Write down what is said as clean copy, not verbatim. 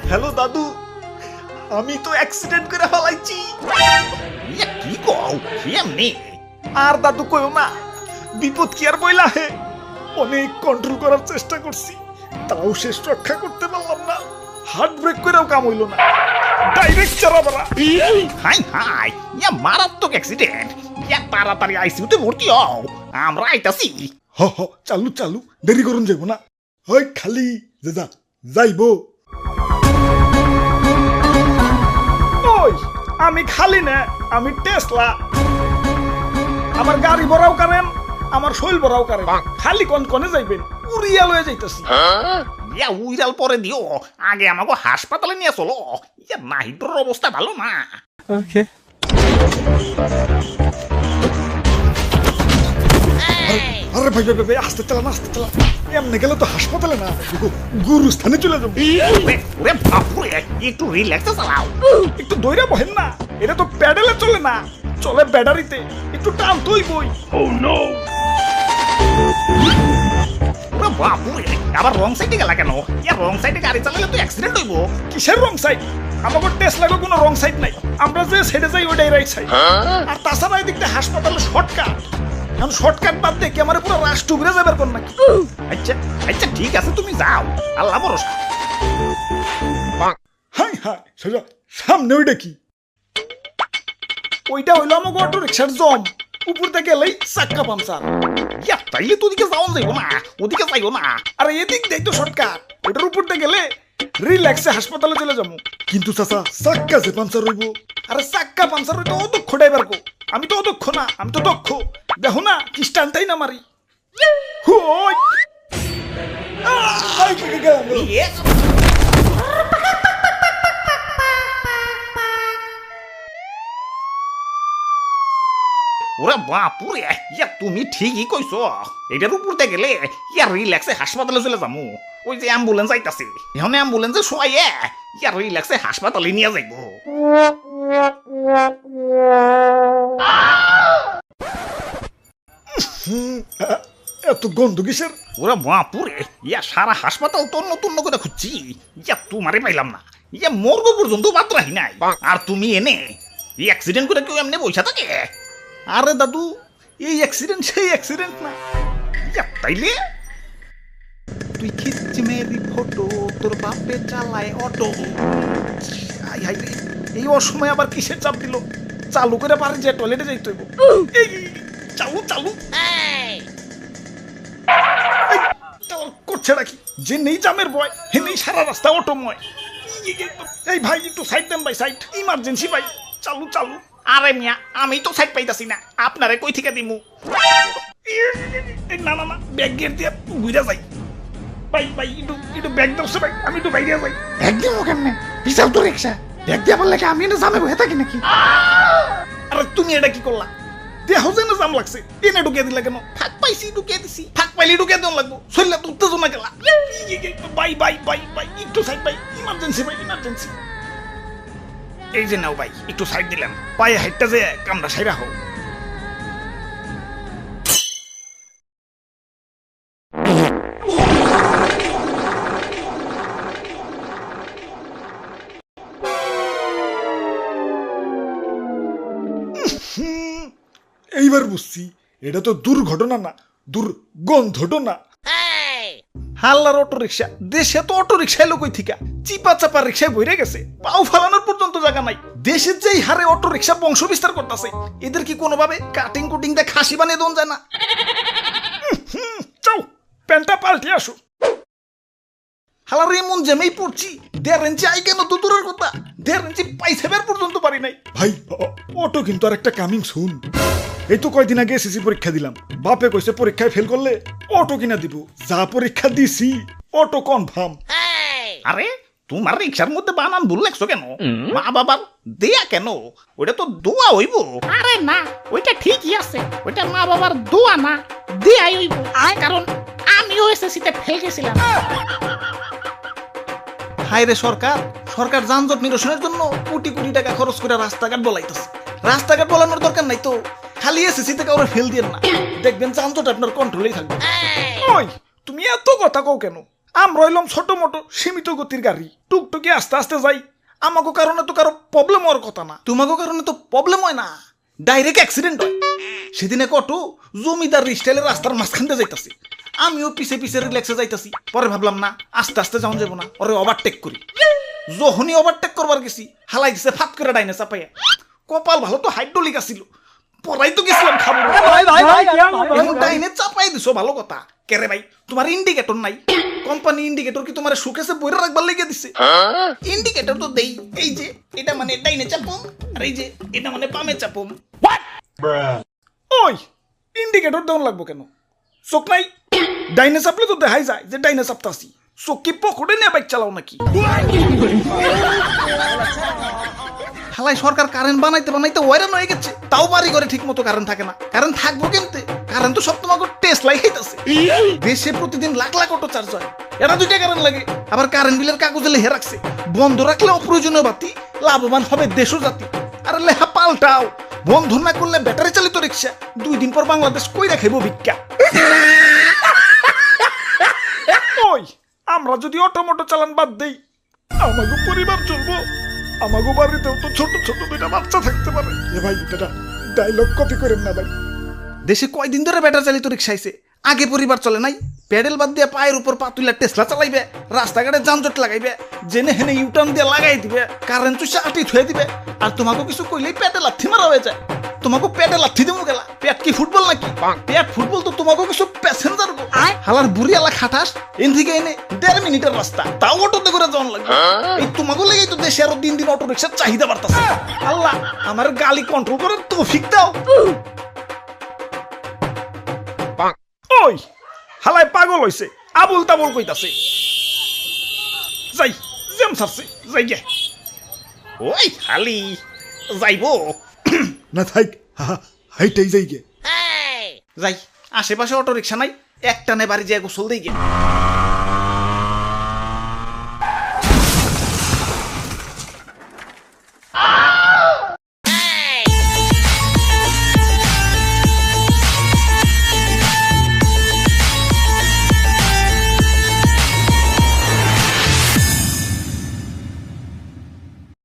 Hello দাদু, আমি তো অ্যাক্সিডেন্ট করে ফেলাইছি। কি কও কেমনে? আর দাদু কইও না, বিপদ কি আর বইলা হে। অনেক কন্ট্রোল করার চেষ্টা করছি, তাও শেষ রক্ষা করতে পারলাম না। হার্ট ব্রেক করেও কাম হইল না, ডাইরেক্ট চারাবারা। হাই হাই, মারাত্মক অ্যাক্সিডেন্ট। তাড়াতাড়ি আইসিইউতে ভর্তি হও, আমরা আইতাছি। হ হ, চালু চালু, দেরি করুন যাইব না। হয় খালি দাদা যাইব। ওই আমি খালি না, আমি টেসলা। আমার গাড়ি ভরাও কারেন, আমার শৈল ভরাও কারেন। খালি কোন কোনে যাইবেন, উড়িয়া লয়ে যাইতাছি। উইরাল পরে দিও, আগে আমাকে হাসপাতালে নিয়ে চলো। নাহিদর অবস্থা ভালো না। ওকে। আরে ভাই ভাই ভাই, আসতে চালান আসতে চালান। এমনি গেলে তো হাসপাতালে না, গুরুস্থানে চলে যাবো। ওরে বাপুরে, একটু রিল্যাক্সে চালাও। একটু দইরা বহেন না, এটা তো প্যাডেলে চলে না, চলে ব্যাটারিতে। একটু টান তুই বই। ওরে বাপুরে, আবার রং সাইডে গেলা কেন? রং সাইডে গাড়ি চালালে তো অ্যাক্সিডেন্ট হইব। কিসের রং সাইড? আমাকে টেসলাকে কোনো রং সাইড নাই, আমরা যে সাইডে যাই ওইটাই রাইট সাইড। আর তাছাড়া এদিকটা হাসপাতালে শর্টকাট। এখন শর্টকাট বাদ দিয়ে ক্যামেরা পুরো রাষ্ট্র ঘুরে যাবার কোন নাকি। আচ্ছা আচ্ছা, ঠিক আছে, তুমি যাও, আল্লাহ ভরসা। হাই হাই, সোজা সামনে ওইটা কি? ওইটা হইলো আমাকে অটো রিক্সার জম। উপর থেকে এলেই চাক্কা পামচার। তাইলে তো ওদিকে যাওয়া যাইব না, ওদিকে যাইব না। আর এদিক দেই তো শর্টকাট, ওইটার উপর থেকে গেলে রিল্যাক্সে হাসপাতালে চলে যাবো। কিন্তু চাচা চাক্কা যে পাঞ্চার হইব। আরে চাক্কা পাঞ্চার হইতো অদক্ষ ড্রাইভার কো, আমি তো অদক্ষ না, আমি তো দক্ষ। দেখো না কি স্টান্টাই না মারি। হুই আই পেকে গেলাম। ওরে বাপুরে, তুমি ঠিকই কইছো। এটার উপর দিয়ে গেলে রিল্যাক্সে হাসপাতালে চলে যাবো। ওই যে অ্যাম্বুলেন্স আইতাছে, এখন অ্যাম্বুলেন্সে শোয়াইয়ে রিল্যাক্সে হাসপাতালে নিয়ে যাইব। এত গন্ধ কিসের? ওরে বাপুরে, সারা হাসপাতাল তন্ন তন্ন করে খুঁজছি, তোমারে পাইলাম না। মর্গ পর্যন্ত বাদ রাখি নাই, আর তুমি এনে অ্যাক্সিডেন্ট করে কেউ এমনি বসে থাকে? আরে দাদু, এই অ্যাক্সিডেন্ট সেই অ্যাক্সিডেন্ট না। তাইলে তুই খিচ্ছি মেয়েরি ফটো, তোর বাপে চালায় অটো। আই হাই রে, এই অসময় আবার কিসের চাপ দিল? চালু করে পারে যে টয়লেটে যাইতে হইব। এই চালু চালু করছে নাকি? যে নেই জামের বয়, হে নেই সারা রাস্তা অটোময়। এই ভাই একটু সাইড দেন ভাই, সাইড ইমার্জেন্সি ভাই। চালু চালু। আরে মিয়া, আমি তো সাইড পাইতাছি না, আপনারে কই থেকে দিমু? না না না, ব্যাগ গিয়ে দিয়ে ঘুরে যাই। ভাই ভাই একটু একটু ব্যাগ দরছে ভাই, আমি একটু বাইরে যাই। ব্যাগ দিব কেমনে? বিশাল তো রিক্সা, ব্যাগ দিয়ে বললে আমি না জামে বসে থাকি নাকি? আরে তুমি এটা কি করলা? দেহ যেন জাম লাগছে, এনে ঢুকে দিলা কেন? ফাঁক পাইছি, ঢুকে দিছি। ফাঁক পাইলে ঢুকে দেন লাগবো, শরীরে তো উত্তেজনা গেলা। বাই বাই বাই বাই, একটু সাইড বাই, ইমার্জেন্সি ভাই ইমার্জেন্সি। এই যে নাও ভাই, একটু সাইড দিলাম, পায়ে হাইটটা যে কামড়া সাইরা হোক। এইবার বুঝছি, এটা তো দুর্ঘটনা না, দুর্গন্ধটনা। হাল্লার অটো রিক্সা, দেশে তো অটো রিক্সা এলো কই থিকা? চিপা চাপা রিক্সায় বইরে গেছে, পাও ফালানোর পর্যন্ত জায়গা নাই। দেশের যেই হারে অটো রিক্সা বংশ বিস্তার করতেছে, এদের কি কোনোভাবে কাটিং কুটিং দিয়ে খাসি বানিয়ে দেন যায় না? চাও প্যান্টটা পাল্টে আসো। হালার এমন জেমেই পড়ছি, 1.5 ইঞ্চি আই কেন তো দূরের কথা, 1.5 ইঞ্চি পাইসেবের পর্যন্ত পারি নাই। ভাই অটো কিন্তু আর একটা কামিং সুন। এই তো কয়দিন আগে এসএসসি পরীক্ষা দিলাম, বাপে কইছে পরীক্ষায় ফেল করলে অটো কিনা দিব। যা পরীক্ষা দিছি, অটো কনফার্ম। আরে তোমার রিক্সার মধ্যে বানান ভুল লেখছো কেন? মা বাবার দেয়া কেন? ওটা তো দোয়া হইব। আরে না, ওইটা ঠিকই আছে, ওইটা মা বাবার দোয়া না, দেয়াই হইব। কারণ আমিও এসএসসিতে ফেল গেছিলাম। হায় রে সরকার, সরকার যানজট নিরসনের জন্য কোটি কোটি টাকা খরচ করে রাস্তাঘাট বলাইতেছে। রাস্তাঘাট বলানোর দরকার নাই তো, খালি এসএসসিতে কাউরে ফেল দিয়েন না, দেখবেন যানজট আপনার কন্ট্রোলেই থাকবে। ওই তুমি এত কথা কও কেন? আমরা হইলাম ছোট মোটো সীমিত গতির গাড়ি টুকটুকি আস্তে আস্তে যাই আমাকে কারণে তো কারো প্রবলেম হওয়ার কথা না তোমাকে কারণে তো প্রবলেম হয় না ডাইরেক্ট অ্যাক্সিডেন্ট হয় সেদিন এক অটো জমিদার স্টাইলের রাস্তার মাঝখান দিয়ে যাইতাছি আমিও পিছে পিছে রিল্যাক্সে যাইতাছি পরে ভাবলাম না আস্তে আস্তে যাওয়া যাবো না ওরে ওভারটেক করি যখনই ওভারটেক করবার গেছি হালাই দিছে ফাট করে ডাইনে চাপাইয়া কপাল ভালো তো হাইড্রোলিক আসিল পরাই তো গেছিলাম খাবো এখন ডাইনে চাপাই দিছো ভালো কথা কেরে ভাই তোমার ইন্ডিকেটর নাই কোম্পানি ইন্ডিকেটর কি তোমার সুকেসে বইরা রাখবার লেগে দিছে ইন্ডিকেটর তো দেই এই যে এটা মানে ডাইনে চাপুম আর এই যে এটা মানে বামে চাপুম ওই ইন্ডিকেটর দেওয়ান লাগবো কেন চোখ নাই ডাইনে চাপলে তো দেখাই যায় যে ডাইনে চাপতাছি চোখ কি পকেটে নিয়ে বাইক চালাও নাকি হালাই সরকার কারেন্ট বানাইতে বানাইতে ওয়াইরান হয়ে গেছে তাও বাড়ি করে ঠিক মতো কারেন্ট থাকে না কারেন্ট থাকবো কেমতে কারেন্ট তো সব তোমাকে টেস্ট লাই খাইতেছে দেশে প্রতিদিন লাখ লাখ অটো চার্জ হয় এরা 2টা কারেন্ট লাগে আবার কারেন্ট বিলের কাগজে লেখে রাখছে বন্ধ রাখলে অপ্রয়োজনীয় বাতি লাভবান হবে দেশ ও জাতি আরে লেখা পাল্টাও বন্ধ না করলে ব্যাটারি চালিত রিক্সা 2 দিন পর বাংলাদেশ কই রাখাইব ভিক্ষা ওই আমরা যদি অটোমোটো চালান বাদ দেই আমাগো পরিবার চলবো আমাগো বাড়িতেও তো ছোট ছোট 2টা বাচ্চা থাকতে পারে এ ভাই এটা ডায়লগ কপি করেন না ভাই দেশে কয়দিন ধরে ব্যাটারি চালিত রিক্সা আইছে আগে পরিবার চলে নাই প্যাডেল বাদ দিয়ে পায়ের উপর পা তুলে টেসলা চালাইবে রাস্তাঘাটে যানজট লাগাইবে জেনে হেনে ইউটার্ন দিয়ে লাগাই দিবে কারেন্ট চুষে আটি থুয়ে দিবে আর তোমাকে কিছু কইলেই পেটে লাথি মারা হয়ে যায় তোমাকে পেটে লাথি দেবো গেলা পেট কি ফুটবল নাকি পেট ফুটবল তো তোমাকে কিছু প্যাসেঞ্জার হালার বুড়ি আলা খাটাস এন থেকে এনে 1.5 মিনিটের রাস্তা তাও অটোতে করে যাওয়ান লাগবে এই তোমাকে লেগেই তো দেশে আরো দিন দিন অটো রিক্সার চাহিদা বাড়তাছে আল্লাহ আমার গালি কন্ট্রোল করার তৌফিক দাও ওই হালাই পাগল হইছে আবুল তাবুল কইতাছে যাই জেম সারছে যাই গে ওই খালি যাইবো না থাক হাইটাই যাই গে যাই আশেপাশে অটো রিক্সা নাই একটা নে বাড়ি যায় গোসল দেই গে